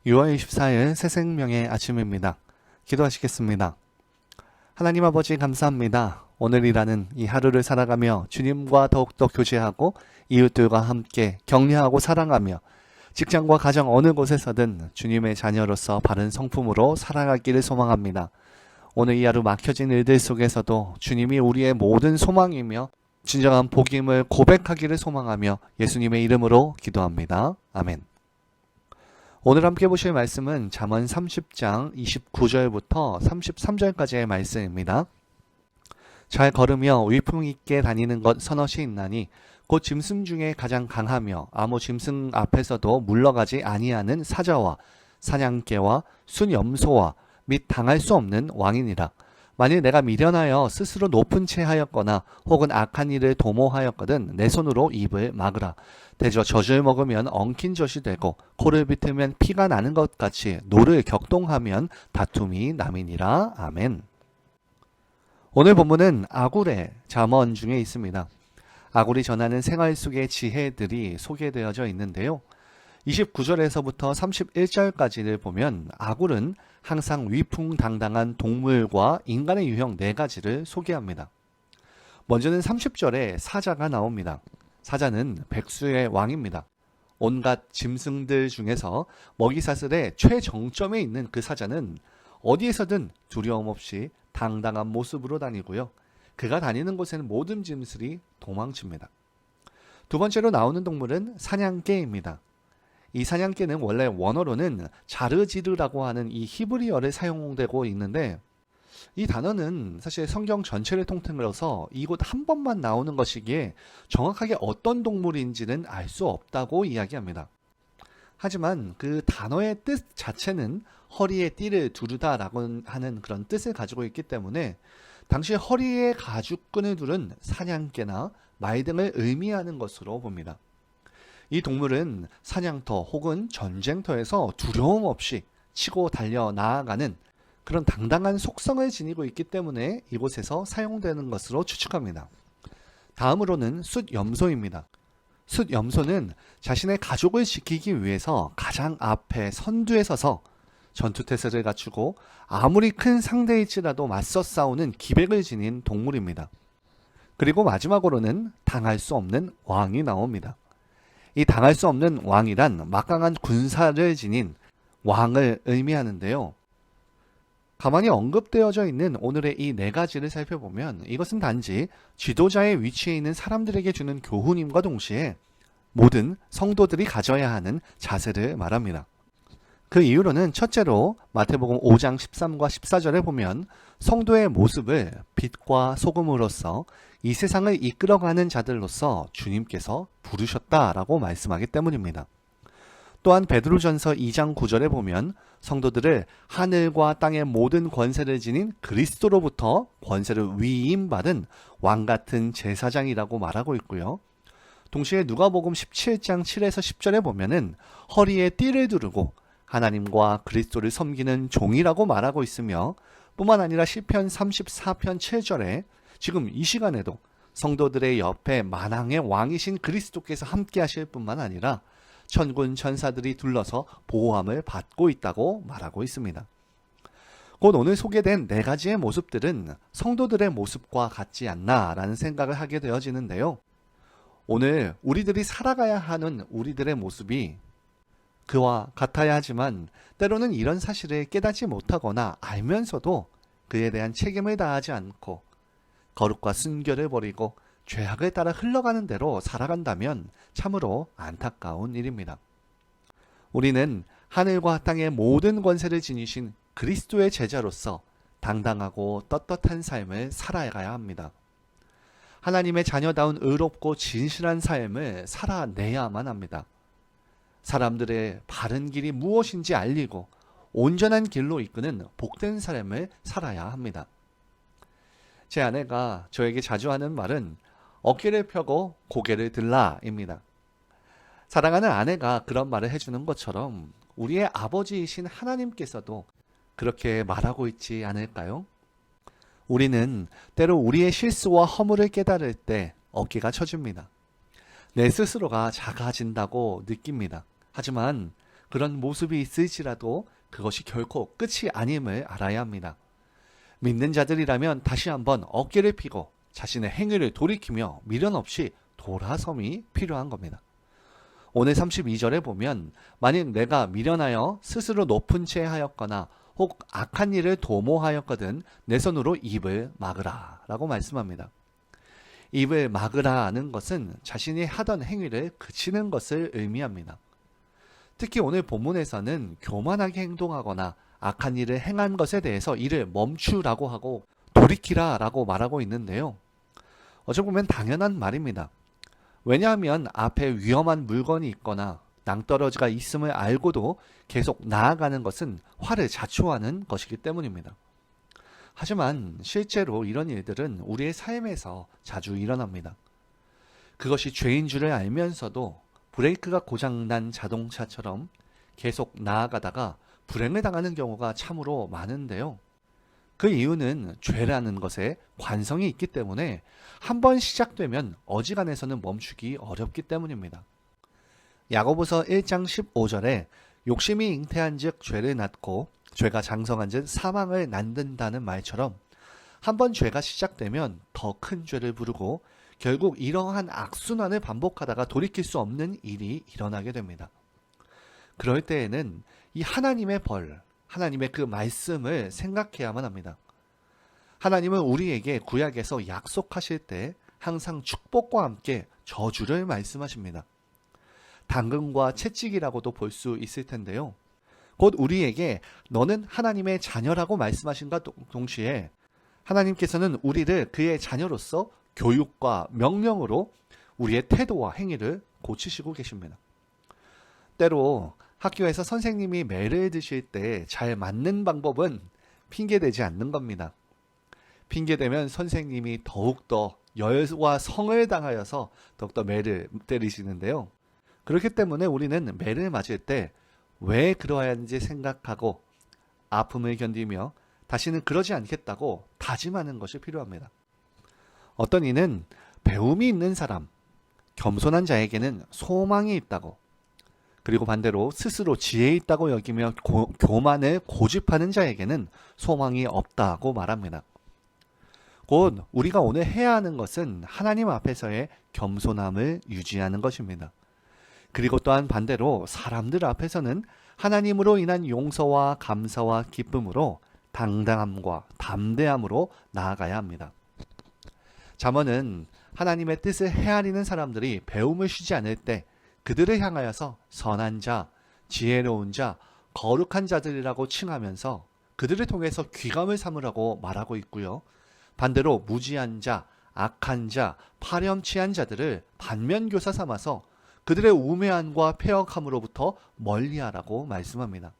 6월 24일 새생명의 아침입니다. 기도하시겠습니다. 하나님 아버지 감사합니다. 오늘이라는 이 하루를 살아가며 주님과 더욱더 교제하고 이웃들과 함께 격려하고 사랑하며 직장과 가정 어느 곳에서든 주님의 자녀로서 바른 성품으로 살아가기를 소망합니다. 오늘 이 하루 막혀진 일들 속에서도 주님이 우리의 모든 소망이며 진정한 복임을 고백하기를 소망하며 예수님의 이름으로 기도합니다. 아멘. 오늘 함께 보실 말씀은 잠언 30장 29절부터 33절까지의 말씀입니다. 잘 걸으며 위풍 있게 다니는 것 서너시 있나니 곧 짐승 중에 가장 강하며 아무 짐승 앞에서도 물러가지 아니하는 사자와 사냥개와 순염소와 및 당할 수 없는 왕이니라. 만일 내가 미련하여 스스로 높은 채 하였거나 혹은 악한 일을 도모하였거든 내 손으로 입을 막으라. 대저 젖을 먹으면 엉킨 젖이 되고 코를 비틀면 피가 나는 것 같이 노를 격동하면 다툼이 남이니라. 아멘. 오늘 본문은 아굴의 잠언 중에 있습니다. 아굴이 전하는 생활 속의 지혜들이 소개되어져 있는데요. 29절에서부터 31절까지를 보면 아굴은 항상 위풍당당한 동물과 인간의 유형 4가지를 소개합니다. 먼저는 30절에 사자가 나옵니다. 사자는 백수의 왕입니다. 온갖 짐승들 중에서 먹이사슬의 최정점에 있는 그 사자는 어디에서든 두려움 없이 당당한 모습으로 다니고요. 그가 다니는 곳에는 모든 짐승이 도망칩니다. 두 번째로 나오는 동물은 사냥개입니다. 이 사냥개는 원래 원어로는 자르지르라고 하는 이 히브리어를 사용되고 있는데 이 단어는 사실 성경 전체를 통틀어서 이곳 한 번만 나오는 것이기에 정확하게 어떤 동물인지는 알 수 없다고 이야기합니다. 하지만 그 단어의 뜻 자체는 허리에 띠를 두르다라고 하는 그런 뜻을 가지고 있기 때문에 당시 허리에 가죽끈을 두른 사냥개나 말 등을 의미하는 것으로 봅니다. 이 동물은 사냥터 혹은 전쟁터에서 두려움 없이 치고 달려 나아가는 그런 당당한 속성을 지니고 있기 때문에 이곳에서 사용되는 것으로 추측합니다. 다음으로는 숫염소입니다. 숫염소는 자신의 가족을 지키기 위해서 가장 앞에 선두에 서서 전투태세를 갖추고 아무리 큰 상대일지라도 맞서 싸우는 기백을 지닌 동물입니다. 그리고 마지막으로는 당할 수 없는 왕이 나옵니다. 이 당할 수 없는 왕이란 막강한 군사를 지닌 왕을 의미하는데요. 가만히 언급되어져 있는 오늘의 이 4가지를 살펴보면 이것은 단지 지도자의 위치에 있는 사람들에게 주는 교훈임과 동시에 모든 성도들이 가져야 하는 자세를 말합니다. 그 이유로는 첫째로 마태복음 5장 13과 14절에 보면 성도의 모습을 빛과 소금으로서 이 세상을 이끌어가는 자들로서 주님께서 부르셨다라고 말씀하기 때문입니다. 또한 베드로전서 2장 9절에 보면 성도들을 하늘과 땅의 모든 권세를 지닌 그리스도로부터 권세를 위임받은 왕같은 제사장이라고 말하고 있고요. 동시에 누가복음 17장 7에서 10절에 보면은 허리에 띠를 두르고 하나님과 그리스도를 섬기는 종이라고 말하고 있으며 뿐만 아니라 시편 34편 7절에 지금 이 시간에도 성도들의 옆에 만왕의 왕이신 그리스도께서 함께 하실 뿐만 아니라 천군 천사들이 둘러서 보호함을 받고 있다고 말하고 있습니다. 곧 오늘 소개된 4가지의 모습들은 성도들의 모습과 같지 않나라는 생각을 하게 되어지는데요. 오늘 우리들이 살아가야 하는 우리들의 모습이 그와 같아야 하지만 때로는 이런 사실을 깨닫지 못하거나 알면서도 그에 대한 책임을 다하지 않고 거룩과 순결을 버리고 죄악을 따라 흘러가는 대로 살아간다면 참으로 안타까운 일입니다. 우리는 하늘과 땅의 모든 권세를 지니신 그리스도의 제자로서 당당하고 떳떳한 삶을 살아가야 합니다. 하나님의 자녀다운 의롭고 진실한 삶을 살아내야만 합니다. 사람들의 바른 길이 무엇인지 알리고 온전한 길로 이끄는 복된 삶을 살아야 합니다. 제 아내가 저에게 자주 하는 말은 어깨를 펴고 고개를 들라입니다. 사랑하는 아내가 그런 말을 해주는 것처럼 우리의 아버지이신 하나님께서도 그렇게 말하고 있지 않을까요? 우리는 때로 우리의 실수와 허물을 깨달을 때 어깨가 쳐줍니다. 내 스스로가 작아진다고 느낍니다. 하지만 그런 모습이 있을지라도 그것이 결코 끝이 아님을 알아야 합니다. 믿는 자들이라면 다시 한번 어깨를 펴고 자신의 행위를 돌이키며 미련 없이 돌아섬이 필요한 겁니다. 오늘 32절에 보면 만약 내가 미련하여 스스로 높은 채 하였거나 혹 악한 일을 도모하였거든 내 손으로 입을 막으라 라고 말씀합니다. 입을 막으라 하는 것은 자신이 하던 행위를 그치는 것을 의미합니다. 특히 오늘 본문에서는 교만하게 행동하거나 악한 일을 행한 것에 대해서 이를 멈추라고 하고 돌이키라 라고 말하고 있는데요. 어찌 보면 당연한 말입니다. 왜냐하면 앞에 위험한 물건이 있거나 낭떠러지가 있음을 알고도 계속 나아가는 것은 화를 자초하는 것이기 때문입니다. 하지만 실제로 이런 일들은 우리의 삶에서 자주 일어납니다. 그것이 죄인 줄을 알면서도 브레이크가 고장난 자동차처럼 계속 나아가다가 불행을 당하는 경우가 참으로 많은데요. 그 이유는 죄라는 것에 관성이 있기 때문에 한번 시작되면 어지간해서는 멈추기 어렵기 때문입니다. 야고보서 1장 15절에 욕심이 잉태한 즉 죄를 낳고 죄가 장성한 즉 사망을 낳는다는 말처럼 한번 죄가 시작되면 더 큰 죄를 부르고 결국 이러한 악순환을 반복하다가 돌이킬 수 없는 일이 일어나게 됩니다. 그럴 때에는 이 하나님의 벌, 하나님의 그 말씀을 생각해야만 합니다. 하나님은 우리에게 구약에서 약속하실 때 항상 축복과 함께 저주를 말씀하십니다. 당근과 채찍이라고도 볼 수 있을 텐데요. 곧 우리에게 너는 하나님의 자녀라고 말씀하신과 동시에 하나님께서는 우리를 그의 자녀로서 교육과 명령으로 우리의 태도와 행위를 고치시고 계십니다. 때로 학교에서 선생님이 매를 드실 때 잘 맞는 방법은 핑계대지 않는 겁니다. 핑계대면 선생님이 더욱더 열과 성을 당하여서 더욱더 매를 때리시는데요. 그렇기 때문에 우리는 매를 맞을 때 왜 그러해야 하는지 생각하고 아픔을 견디며 다시는 그러지 않겠다고 다짐하는 것이 필요합니다. 어떤 이는 배움이 있는 사람, 겸손한 자에게는 소망이 있다고, 그리고 반대로 스스로 지혜 있다고 여기며 교만을 고집하는 자에게는 소망이 없다고 말합니다. 곧 우리가 오늘 해야 하는 것은 하나님 앞에서의 겸손함을 유지하는 것입니다. 그리고 또한 반대로 사람들 앞에서는 하나님으로 인한 용서와 감사와 기쁨으로 당당함과 담대함으로 나아가야 합니다. 잠언은 하나님의 뜻을 헤아리는 사람들이 배움을 쉬지 않을 때 그들을 향하여서 선한 자, 지혜로운 자, 거룩한 자들이라고 칭하면서 그들을 통해서 귀감을 삼으라고 말하고 있고요. 반대로 무지한 자, 악한 자, 파렴치한 자들을 반면교사 삼아서 그들의 우매함과 패역함으로부터 멀리하라고 말씀합니다.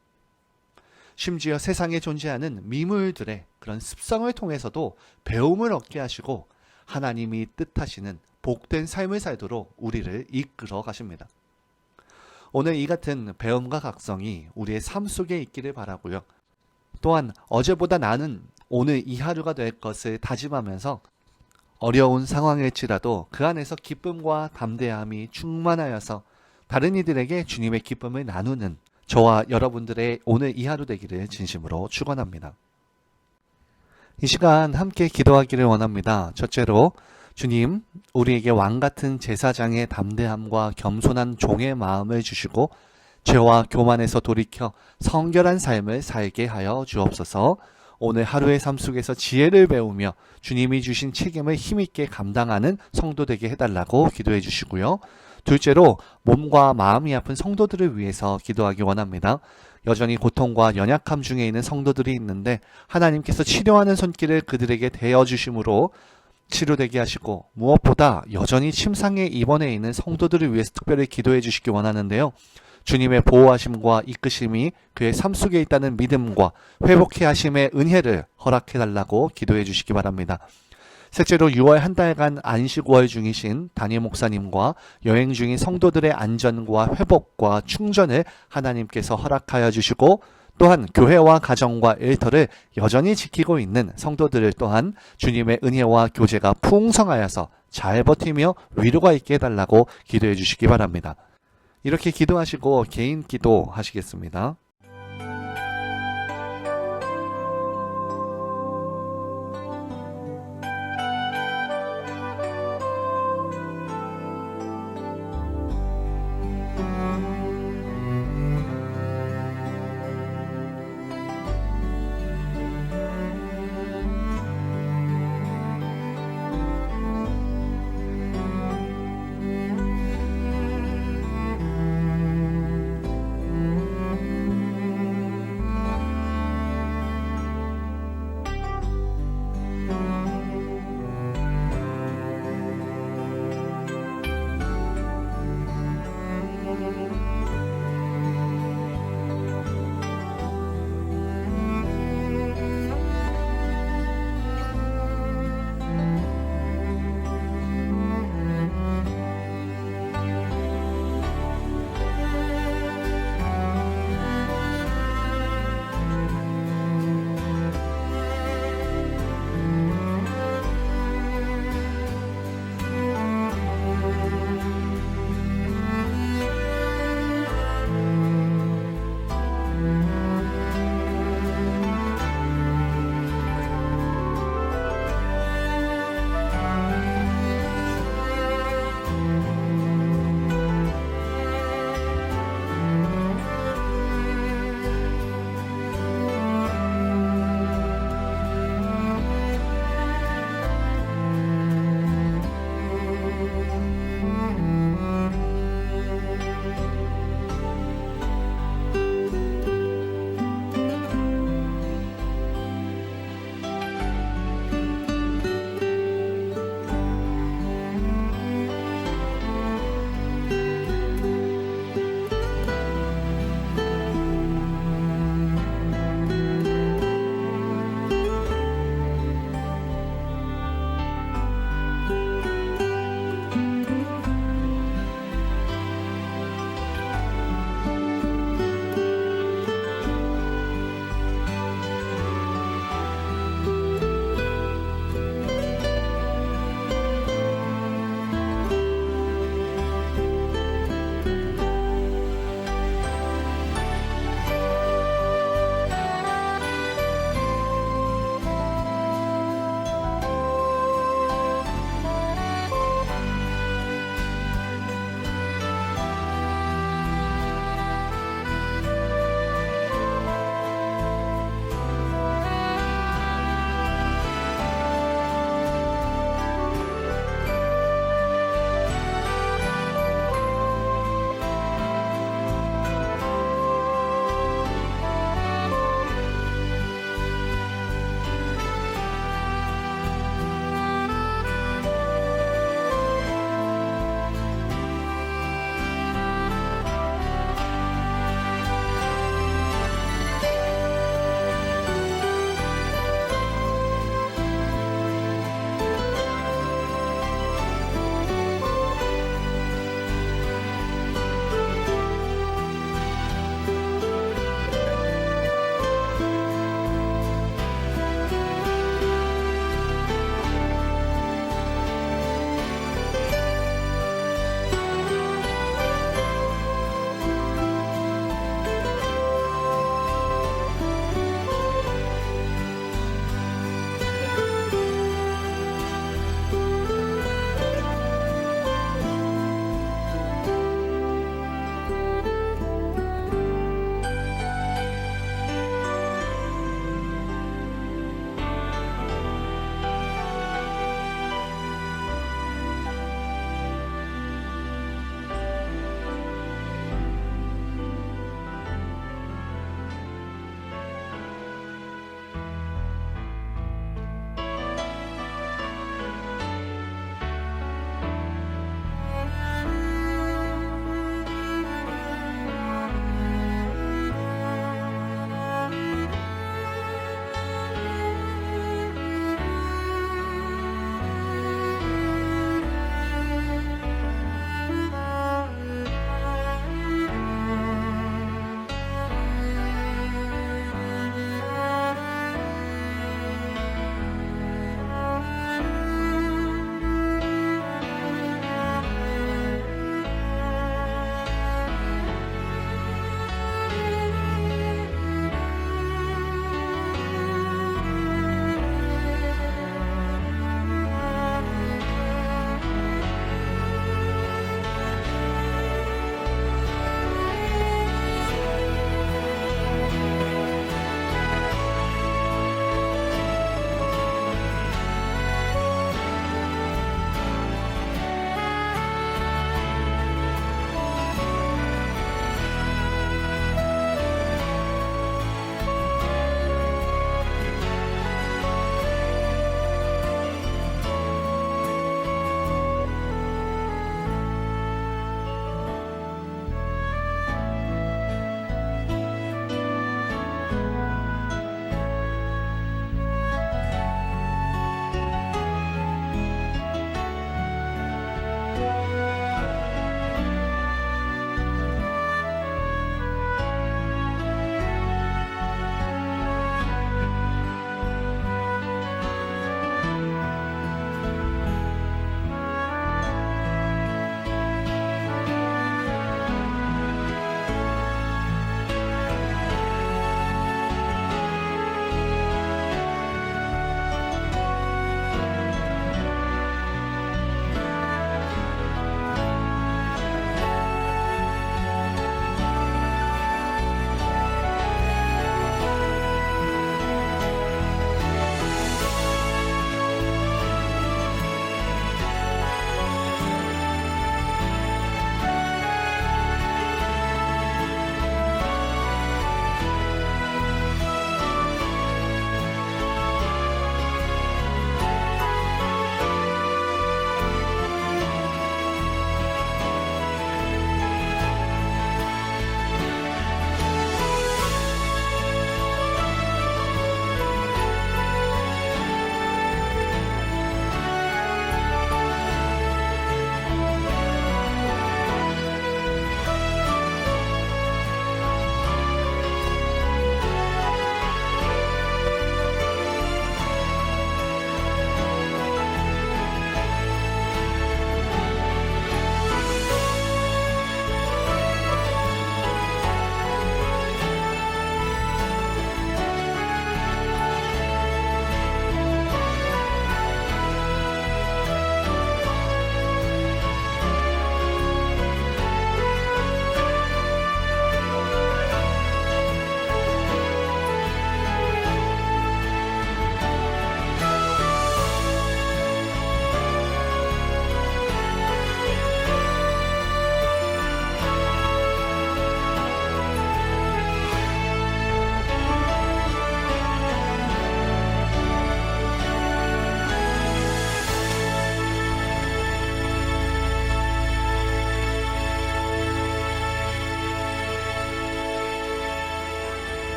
심지어 세상에 존재하는 미물들의 그런 습성을 통해서도 배움을 얻게 하시고 하나님이 뜻하시는 복된 삶을 살도록 우리를 이끌어 가십니다. 오늘 이 같은 배움과 각성이 우리의 삶 속에 있기를 바라고요. 또한 어제보다 나은 오늘 이 하루가 될 것을 다짐하면서 어려운 상황일지라도 그 안에서 기쁨과 담대함이 충만하여서 다른 이들에게 주님의 기쁨을 나누는 저와 여러분들의 오늘 이 하루 되기를 진심으로 축원합니다. 이 시간 함께 기도하기를 원합니다. 첫째로 주님, 우리에게 왕같은 제사장의 담대함과 겸손한 종의 마음을 주시고 죄와 교만에서 돌이켜 성결한 삶을 살게 하여 주옵소서. 오늘 하루의 삶 속에서 지혜를 배우며 주님이 주신 책임을 힘있게 감당하는 성도 되게 해달라고 기도해 주시고요. 둘째로 몸과 마음이 아픈 성도들을 위해서 기도하기 원합니다. 여전히 고통과 연약함 중에 있는 성도들이 있는데 하나님께서 치료하는 손길을 그들에게 대어주심으로 치료되게 하시고 무엇보다 여전히 침상에 입원해 있는 성도들을 위해서 특별히 기도해 주시기 원하는데요. 주님의 보호하심과 이끄심이 그의 삶 속에 있다는 믿음과 회복해 하심의 은혜를 허락해 달라고 기도해 주시기 바랍니다. 셋째로 6월 한 달간 안식월 중이신 담임 목사님과 여행 중인 성도들의 안전과 회복과 충전을 하나님께서 허락하여 주시고 또한 교회와 가정과 일터를 여전히 지키고 있는 성도들 또한 주님의 은혜와 교제가 풍성하여서 잘 버티며 위로가 있게 해달라고 기도해 주시기 바랍니다. 이렇게 기도하시고 개인 기도 하시겠습니다.